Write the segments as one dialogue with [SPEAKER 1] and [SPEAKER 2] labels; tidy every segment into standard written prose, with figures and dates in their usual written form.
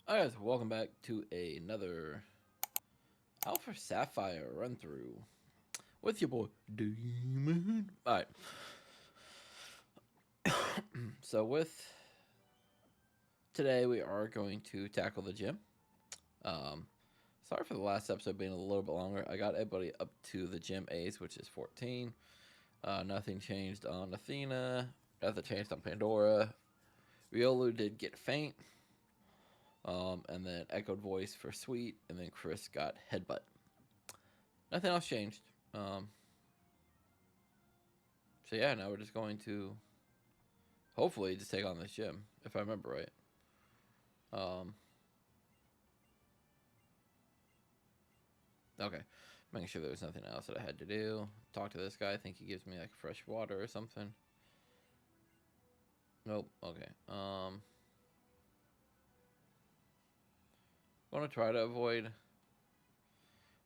[SPEAKER 1] Alright, guys, welcome back to another Alpha Sapphire run through with your boy Demon. Alright, so with today we are going to tackle the gym. Um, Sorry for the last episode being a little bit longer. I got everybody up to the gym A's, which is 14. Nothing changed on Athena. Nothing changed on Pandora. Riolu did get faint. And then Echoed Voice for Sweet, and then Chris got Headbutt. Nothing else changed. So yeah, now we're just going to hopefully just take on this gym, if I remember right. Okay, making sure there was nothing else that I had to do. Talk to this guy. I think he gives me like fresh water or something. Nope. Okay. Want to try to avoid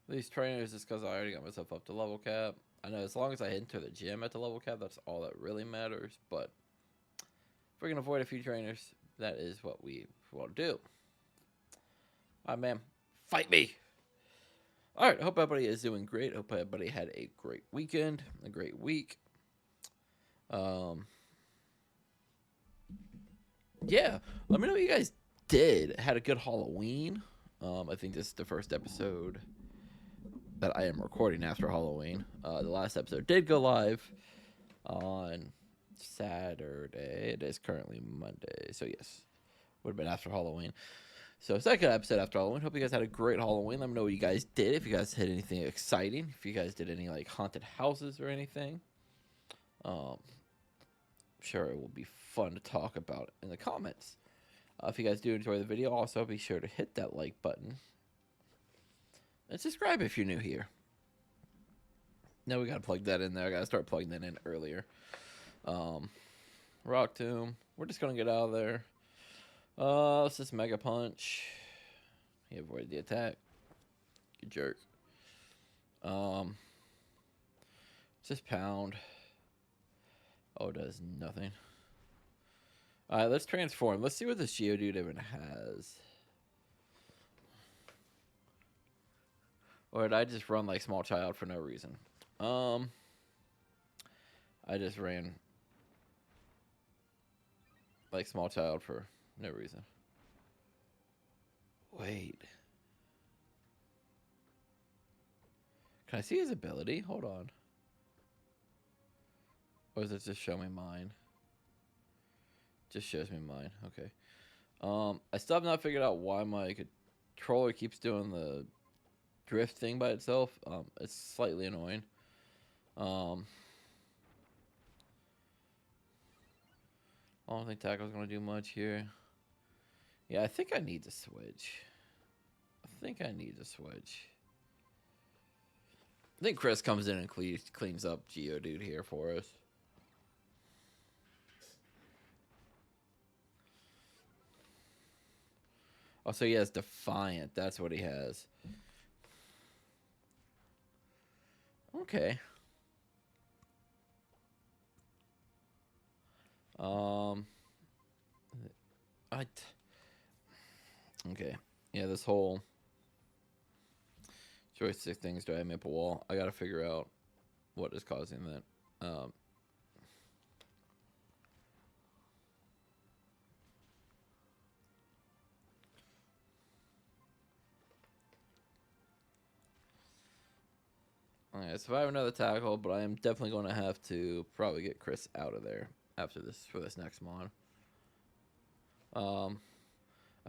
[SPEAKER 1] these trainers just because I already got myself up to level cap. I know as long as I enter the gym at the level cap, that's all that really matters. But if we're gonna avoid a few trainers, that is what we want to do. Alright, man, fight me. Alright, hope everybody is doing great. Hope everybody had a great weekend, a great week. Yeah, let me know what you guys did. Had a good Halloween. I think this is the first episode that I am recording after Halloween. The last episode did go live on Saturday. It is currently Monday, so yes, would have been after Halloween. So second episode after Halloween. Hope you guys had a great Halloween. Let me know what you guys did. If you guys did anything exciting. If you guys did any like haunted houses or anything. I'm sure it will be fun to talk about in the comments. If you guys do enjoy the video, also be sure to hit that like button. And subscribe if you're new here. Now we gotta plug that in there. I gotta start plugging that in earlier. Rock Tomb. We're just gonna get out of there. Let's just Mega Punch. He avoided the attack. Good jerk. Just Pound. Oh, it does nothing. Alright, let's transform. Let's see what this Geodude even has. Or did I just run like small child for no reason? I just ran like small child for no reason. Wait. Can I see his ability? Hold on. Or does it just show me mine? Just shows me mine. Okay. I still have not figured out why my controller keeps doing the drift thing by itself. It's slightly annoying. I don't think Tackle's gonna do much here. Yeah, I think I need to switch. I think Chris comes in and cleans up Geodude here for us. Oh, so he has Defiant. That's what he has. Okay. Okay. Yeah, this whole joystick thing's driving me up a wall. I gotta figure out what is causing that. Alright, so I have another tackle, but I am definitely going to have to probably get Chris out of there after this for this next mod. I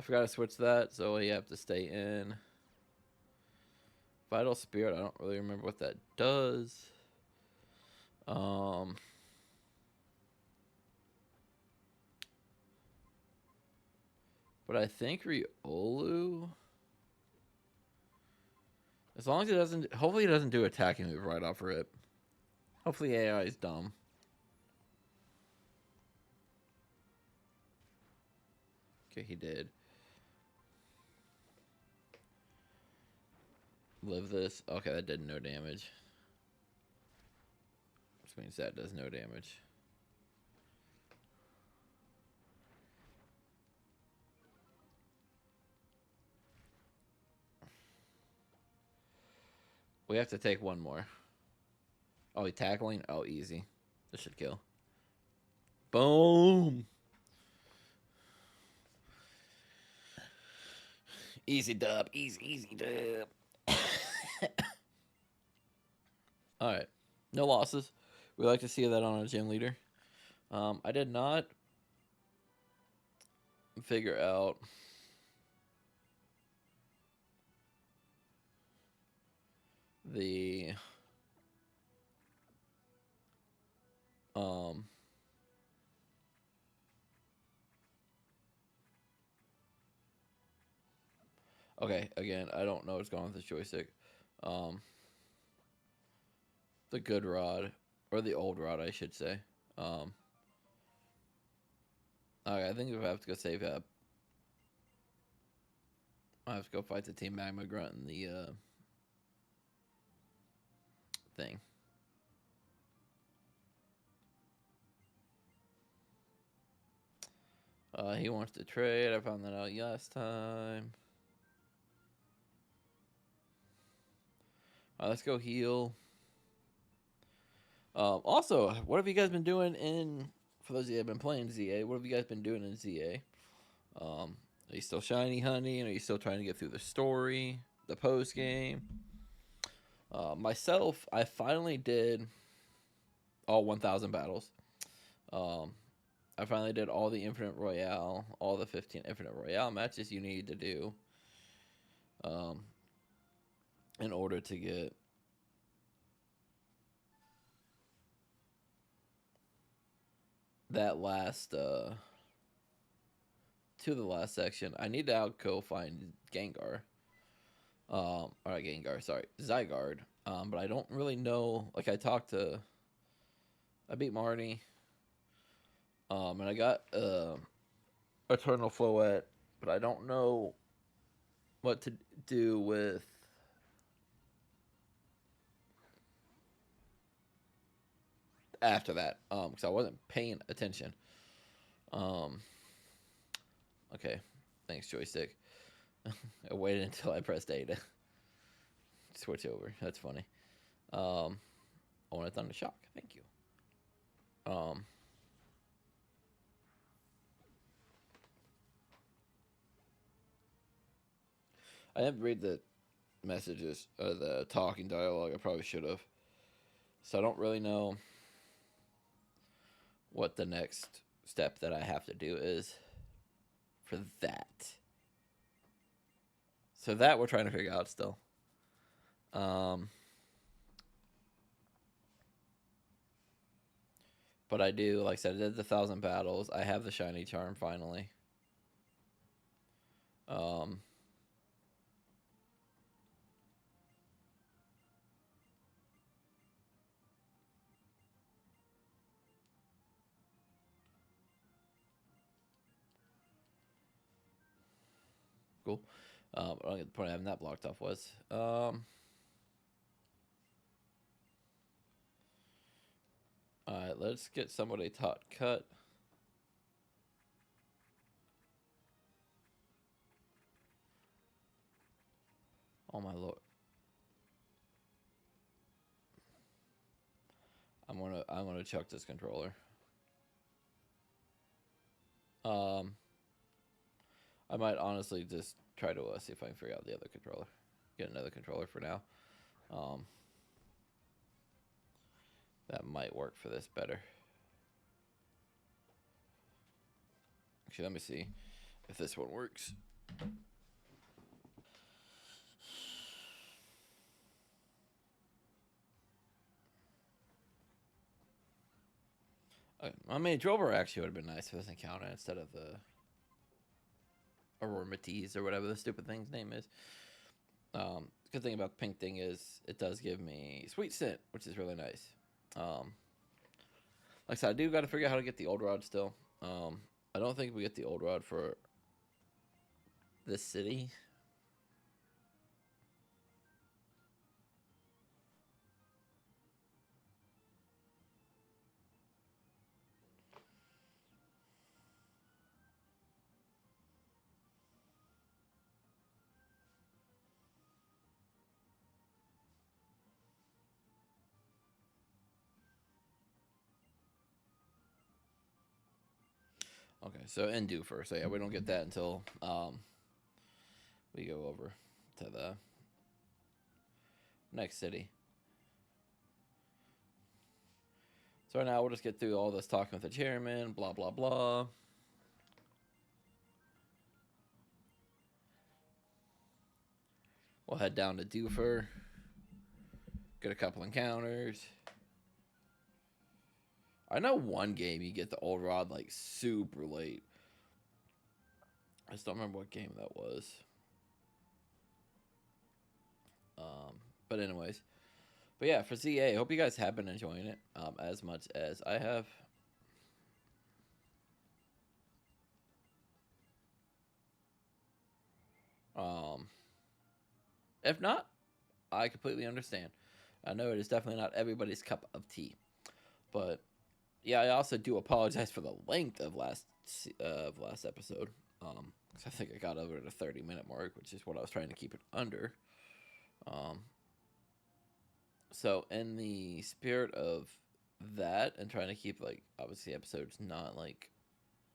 [SPEAKER 1] forgot to switch that, so you have to stay in. Vital Spirit, I don't really remember what that does. But I think Riolu, as long as it doesn't, hopefully it doesn't do attacking move right off rip. Hopefully AI is dumb. Okay, he did. Live this. Okay, that did no damage. Which means that does no damage. We have to take one more. Oh, he tackling? Oh, easy. This should kill. Boom. Easy dub. Easy dub. All right. No losses. We like to see that on a gym leader. I did not figure out the um okay, again, I don't know what's going on with this joystick. Um the good rod or the old rod, I should say. Um okay, I think we have to go save up. I have to go fight the Team Magma Grunt in the thing. He wants to trade. I found that out last time. Let's go heal. Also, what have you guys been doing in? For those of you that have been playing ZA, what have you guys been doing in ZA? Are you still shiny hunting? Are you still trying to get through the story, the post game? Myself, I finally did all 1,000 battles. Um, I finally did all the Infinite Royale, all the 15 Infinite Royale matches you need to do um, in order to get that last to the last section. I need to outgo find Gengar. Or not Gengar, sorry, Zygarde. But I don't really know. Like I beat Marnie. And I got Eternal Floette, but I don't know what to do with after that. Because I wasn't paying attention. Um, okay, thanks joystick. I waited until I pressed A to switch over. That's funny. I want a Thunder Shock. Thank you. Um, I didn't read the messages, the talking dialogue. I probably should have. So I don't really know what the next step that I have to do is for that. So that we're trying to figure out still. Um, but I do, like I said, I did the 1,000 battles. I have the shiny charm finally. Um, cool. I don't get the point of having that blocked off was. Alright, let's get somebody taught cut. Oh my lord. I'm gonna chuck this controller. Um I might honestly just try to see if I can figure out the other controller. Get another controller for now. Um that might work for this better. Actually, let me see if this one works. I mean, Drover actually would have been nice if it was encounter instead of the Aromatese or whatever the stupid thing's name is. Good thing about the pink thing is it does give me Sweet Scent, which is really nice. Like I said, I do got to figure out how to get the old rod still. I don't think we get the old rod for this city. Okay, so in Doofer. So yeah, we don't get that until we go over to the next city. So right now we'll just get through all this talking with the chairman, blah blah blah. We'll head down to Doofer, get a couple encounters. I know one game you get the old rod like super late. I just don't remember what game that was. But anyways, but yeah, for ZA, hope you guys have been enjoying it as much as I have. If not, I completely understand. I know it is definitely not everybody's cup of tea, but yeah, I also do apologize for the length of last episode. Cause I think I got over the 30-minute mark, which is what I was trying to keep it under. So in the spirit of that and trying to keep like obviously episodes not like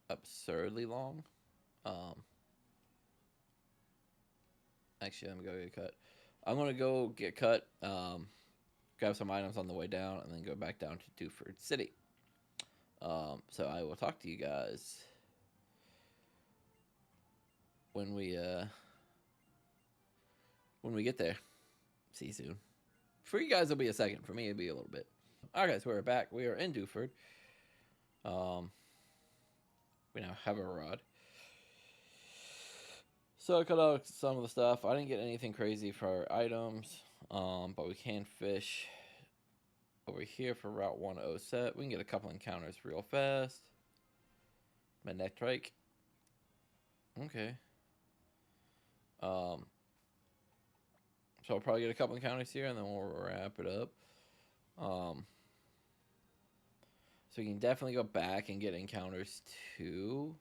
[SPEAKER 1] absurdly long. Actually, I'm gonna go get cut. I'm gonna go get cut. Grab some items on the way down, and then go back down to Dewford City. So I will talk to you guys when we get there. See you soon. For you guys, it'll be a second. For me, it'll be a little bit. All right, so we're back. We are in Dewford. We now have a rod. So I cut out some of the stuff. I didn't get anything crazy for our items, but we can fish over here for Route 10 set. We can get a couple encounters real fast. Midneck Trike. Okay. So I'll probably get a couple encounters here, and then we'll wrap it up. So we can definitely go back and get encounters too.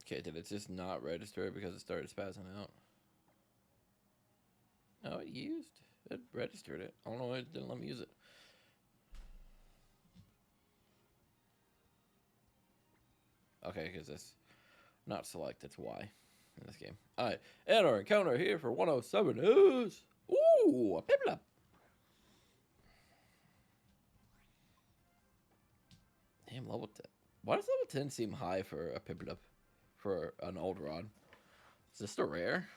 [SPEAKER 1] Okay, did it just not register because it started spazzing out? No, it registered it. I don't know why it didn't let me use it. Okay, because it's not select, that's why in this game. Alright, and our encounter here for 107 is... Ooh, a Piplup! Damn, level 10. Why does level 10 seem high for a Piplup? For an old rod? Is this the rare?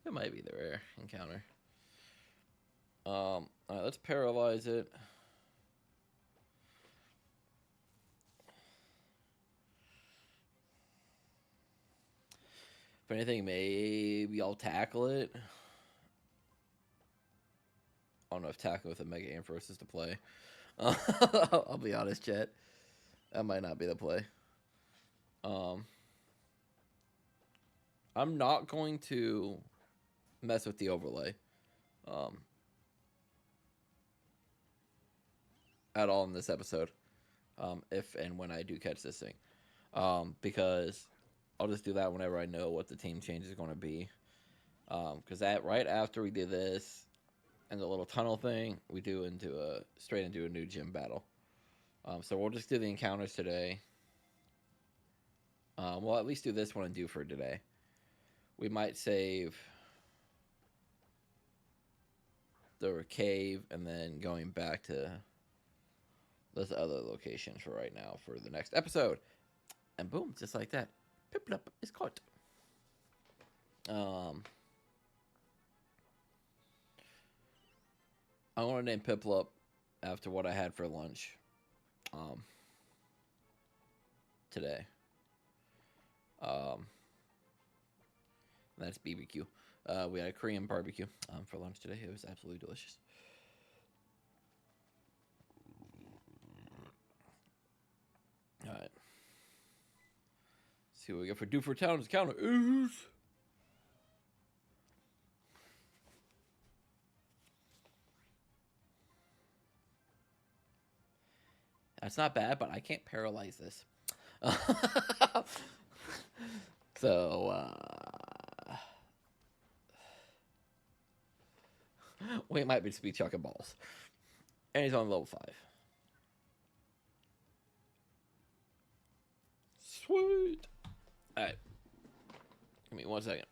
[SPEAKER 1] It might be the rare encounter. Alright, let's paralyze it. If anything, maybe I'll tackle it. I don't know if tackle with a Mega Ampharos is the play. I'll be honest, chat. That might not be the play. I'm not going to mess with the overlay at all in this episode. If and when I do catch this thing. Because I'll just do that whenever I know what the team change is going to be. Because right after we do this and the little tunnel thing, we do straight into a new gym battle. So we'll just do the encounters today. We'll at least do this one and do for today. We might save the cave and then going back to this other location for right now for the next episode. And boom, just like that, Piplup is caught. I want to name Piplup after what I had for lunch today. That's BBQ. We had a Korean barbecue for lunch today. It was absolutely delicious. All right. See what we got for Dewford Town's counter is. That's not bad, but I can't paralyze this. So, We might just be chucking balls. And he's on level 5. Sweet. Alright. Give me 1 second.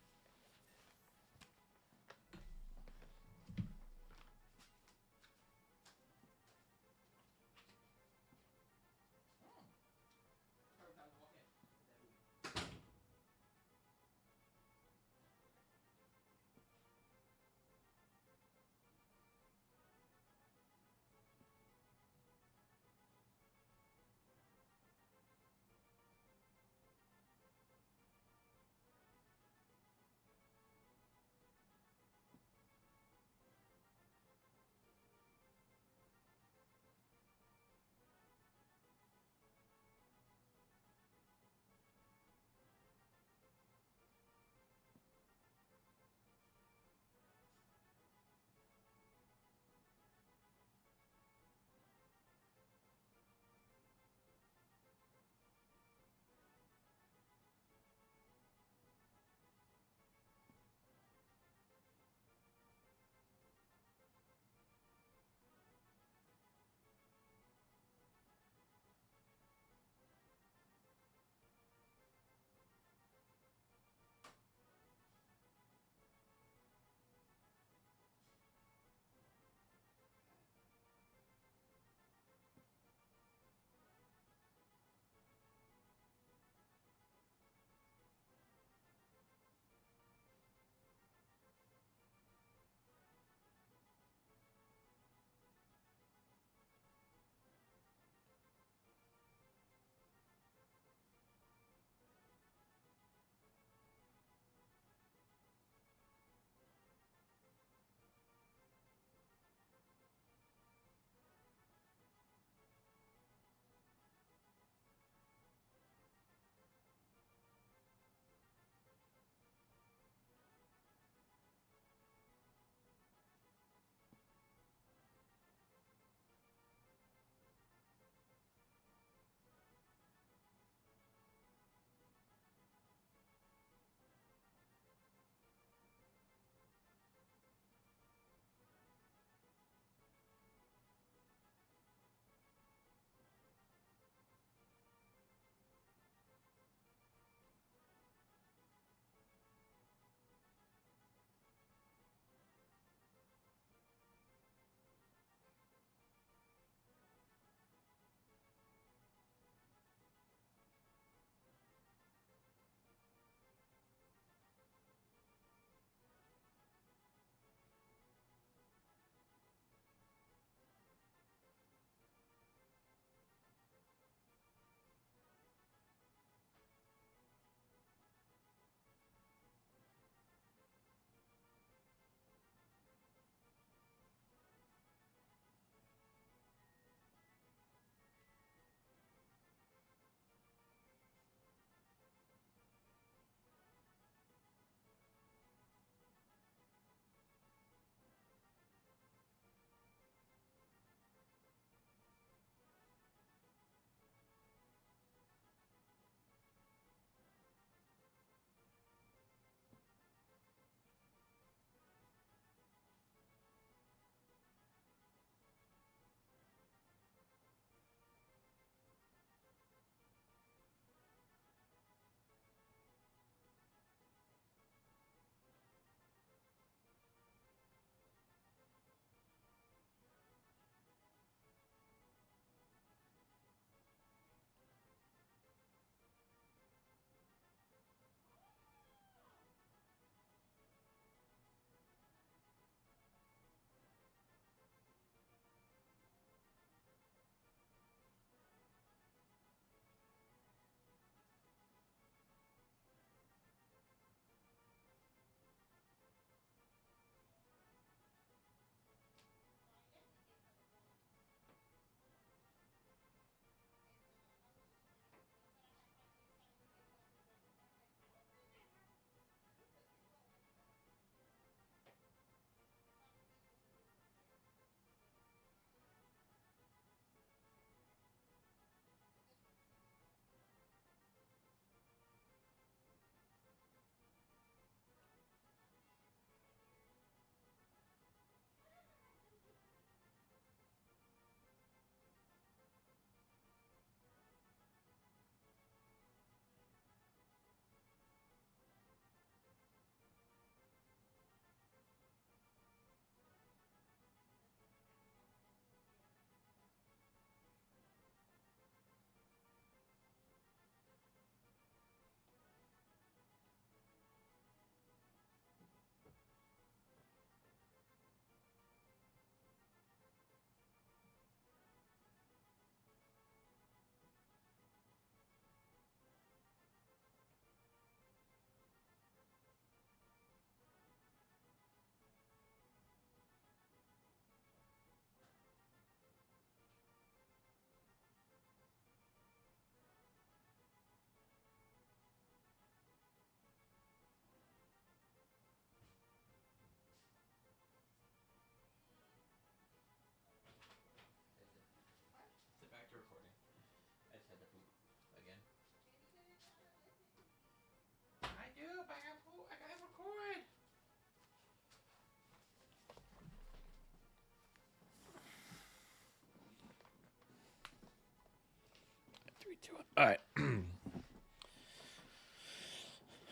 [SPEAKER 1] All right.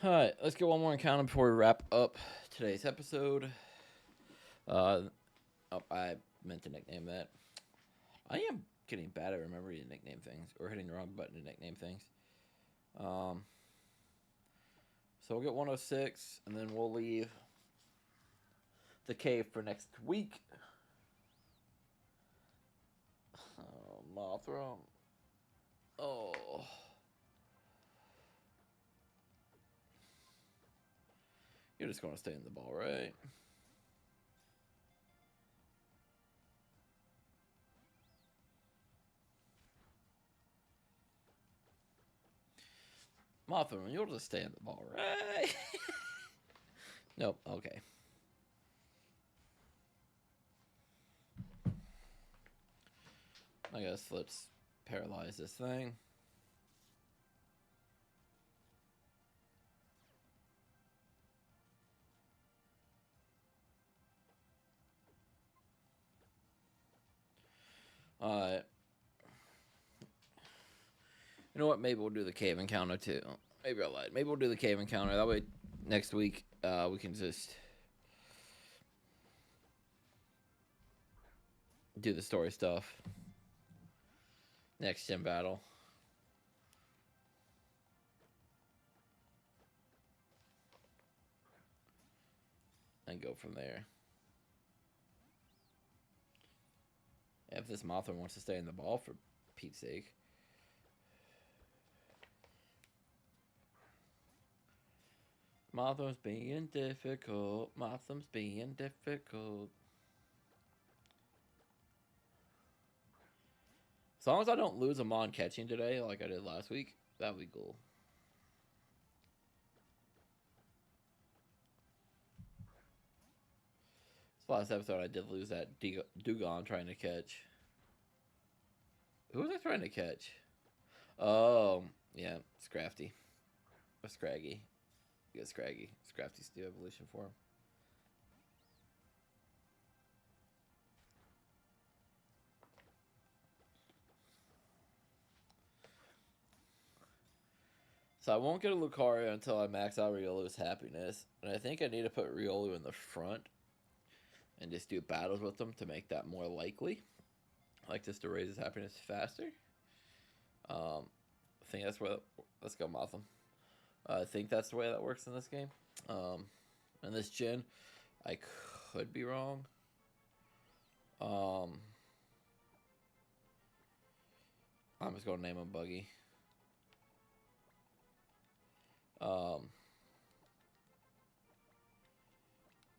[SPEAKER 1] All right, let's get one more encounter before we wrap up today's episode. Oh, I meant to nickname that. I am getting bad at remembering to nickname things or hitting the wrong button to nickname things. So we'll get 106, and then we'll leave the cave for next week. Oh, Mothra. Oh. You're just going to stay in the ball, right? Mothra, you'll just stay in the ball, right? Nope, okay. I guess let's paralyze this thing. Alright. You know what? Maybe we'll do the cave encounter too. Maybe I lied. Maybe we'll do the cave encounter. That way, next week, we can just do the story stuff. Next gym battle. And go from there. If this Mothra wants to stay in the ball, for Pete's sake. Mothra's being difficult. Mothra's being difficult. As long as I don't lose a Mon catching today like I did last week, that would be cool. This last episode I did lose that Dugong trying to catch. Who was I trying to catch? Oh, yeah, Scrafty. Or Scraggy. Yeah, Scraggy. Scrafty's the evolution form. So I won't get a Lucario until I max out Riolu's happiness. And I think I need to put Riolu in the front. And just do battles with them to make that more likely. Like just to raise his happiness faster. I think that's where... Let's go Motham. I think that's the way that works in this game. In this gen, I could be wrong. I'm just going to name him Buggy.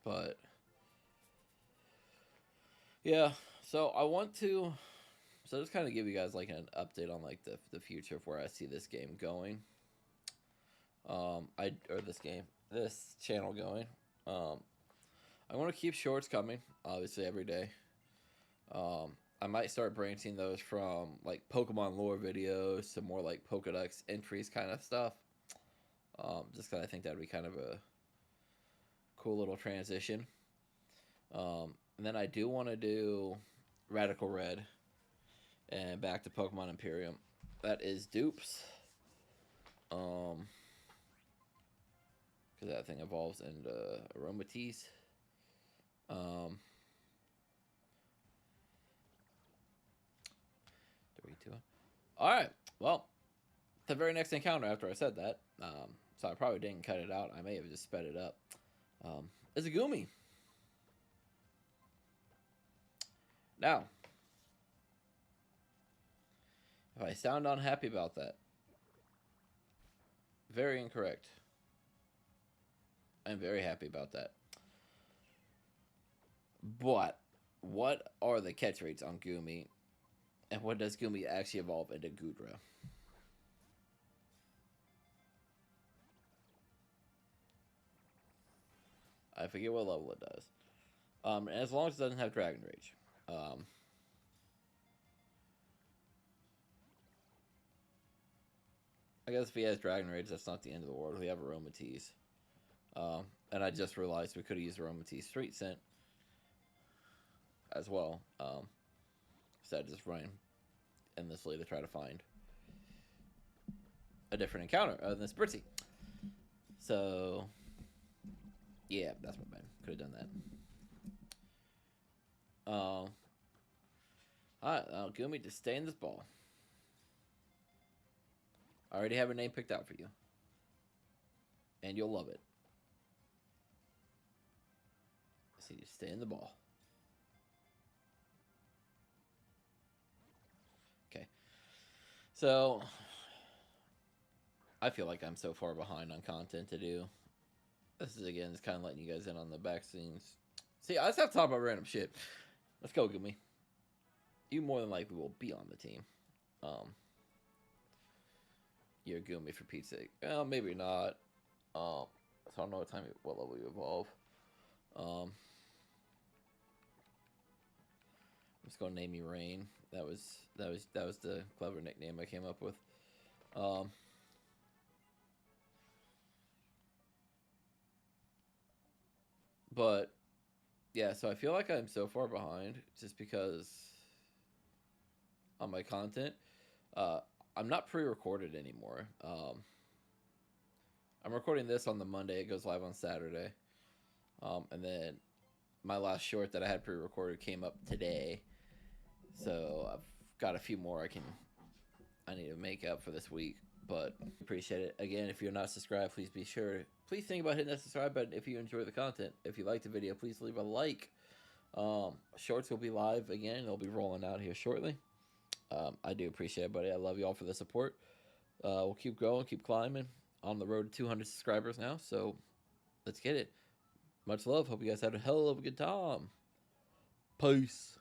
[SPEAKER 1] But yeah, so I want to just kind of give you guys like an update on like the future of where I see this game going. This channel going. I want to keep shorts coming, obviously every day. I might start branching those from like Pokemon lore videos to more like Pokedex entries kind of stuff. Just because I think that would be kind of a cool little transition. And then I do want to do Radical Red and back to Pokemon Imperium. That is dupes. Because that thing evolves into Aromatisse. Alright, well, the very next encounter after I said that, so I probably didn't cut it out, I may have just sped it up, is a Goomy. Now, if I sound unhappy about that, very incorrect. I'm very happy about that. But, what are the catch rates on Goomy? And what does Goomy actually evolve into Goodra? I forget what level it does. And as long as it doesn't have Dragon Rage. I guess if he has Dragon Rage, that's not the end of the world. We have Aromatisse. And I just realized we could have used Aromatisse Street Scent as well. Instead of just running endlessly to try to find a different encounter other than Spritzy. So, yeah, that's my bad. Could have done that. Alright, Gumi, just stay in this ball. I already have a name picked out for you. And you'll love it. See, just stay in the ball. Okay. So, I feel like I'm so far behind on content to do. This is, again, just kind of letting you guys in on the back scenes. See, I just have to talk about random shit. Let's go, Gumi. You more than likely will be on the team. You're Gumi for Pete's sake. Well, maybe not. So I don't know what level you evolve. I'm just gonna name you Rain. That was the clever nickname I came up with. But yeah, so I feel like I'm so far behind just because on my content. I'm not pre-recorded anymore. I'm recording this on the Monday. It goes live on Saturday. And then my last short that I had pre-recorded came up today. So I've got a few more I need to make up for this week. But appreciate it. Again, if you're not subscribed, please be sure. Please think about hitting that subscribe button if you enjoy the content. If you like the video, please leave a like. Shorts will be live again. They'll be rolling out here shortly. I do appreciate it, buddy. I love you all for the support. We'll keep growing, keep climbing. On the road to 200 subscribers now, so let's get it. Much love. Hope you guys had a hell of a good time. Peace.